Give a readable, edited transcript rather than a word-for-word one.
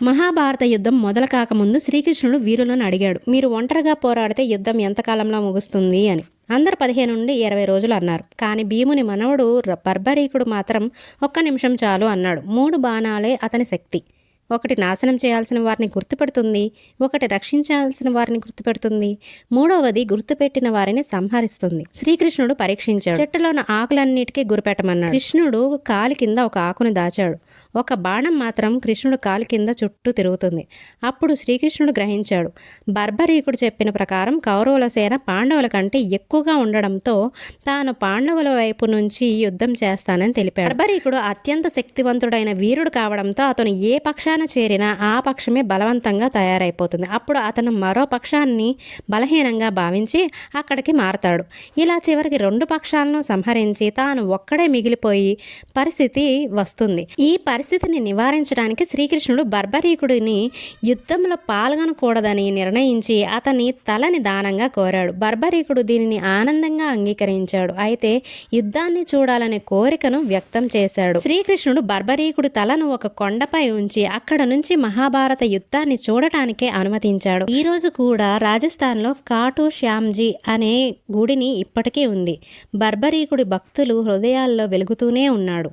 మహాభారత యుద్ధం మొదలు కాకముందు శ్రీకృష్ణుడు వీరులను అడిగాడు, మీరు ఒంటరిగా పోరాడితే యుద్ధం ఎంతకాలంలో ముగుస్తుంది అని. అందరు 15 నుండి 20 రోజులు అన్నారు. కానీ భీముని మనవడు బర్బరీకుడు మాత్రం 1 నిమిషం చాలు అన్నాడు. 3 బాణాలే అతని శక్తి. ఒకటి నాశనం చేయాల్సిన వారిని గుర్తుపెడుతుంది, ఒకటి రక్షించాల్సిన వారిని గుర్తుపెడుతుంది, మూడవది గుర్తుపెట్టిన వారిని సంహరిస్తుంది. శ్రీకృష్ణుడు పరీక్షించాడు. చెట్టులోని ఆకులన్నిటికీ గురిపెట్టమన్నాడు. కృష్ణుడు కాలి కింద ఒక ఆకుని దాచాడు. ఒక బాణం మాత్రం కృష్ణుడు కాలి కింద చుట్టూ తిరుగుతుంది. అప్పుడు శ్రీకృష్ణుడు గ్రహించాడు. బర్బరీకుడు చెప్పిన ప్రకారం కౌరవుల సేన పాండవుల కంటే ఎక్కువగా ఉండడంతో తాను పాండవుల వైపు నుంచి యుద్ధం చేస్తానని తెలిపాడు. బర్బరీకుడు అత్యంత శక్తివంతుడైన వీరుడు కావడంతో అతను ఏ పక్షాన చేరినా ఆ పక్షమే బలవంతంగా తయారైపోతుంది. అప్పుడు అతను మరో పక్షాన్ని బలహీనంగా భావించి అక్కడికి మారతాడు. ఇలా చివరికి 2 పక్షాలను సంహరించి తాను ఒక్కడే మిగిలిపోయి పరిస్థితి వస్తుంది. ఈ పరిస్థితిని నివారించడానికి శ్రీకృష్ణుడు బర్బరీకుడిని యుద్ధంలో పాల్గొనకూడదని నిర్ణయించి అతని తలని దానంగా కోరాడు. బర్బరీకుడు దీనిని ఆనందంగా అంగీకరించాడు. అయితే యుద్ధాన్ని చూడాలనే కోరికను వ్యక్తం చేశాడు. శ్రీకృష్ణుడు బర్బరీకుడి తలను ఒక కొండపై ఉంచి అక్కడ నుంచి మహాభారత యుద్ధాన్ని చూడటానికే అనుమతించాడు. ఈ రోజు కూడా రాజస్థాన్లో కాటు శ్యామ్జీ అనే గుడిని ఇప్పటికీ ఉంది. బర్బరీకుడి భక్తులు హృదయాల్లో వెలుగుతూనే ఉన్నాడు.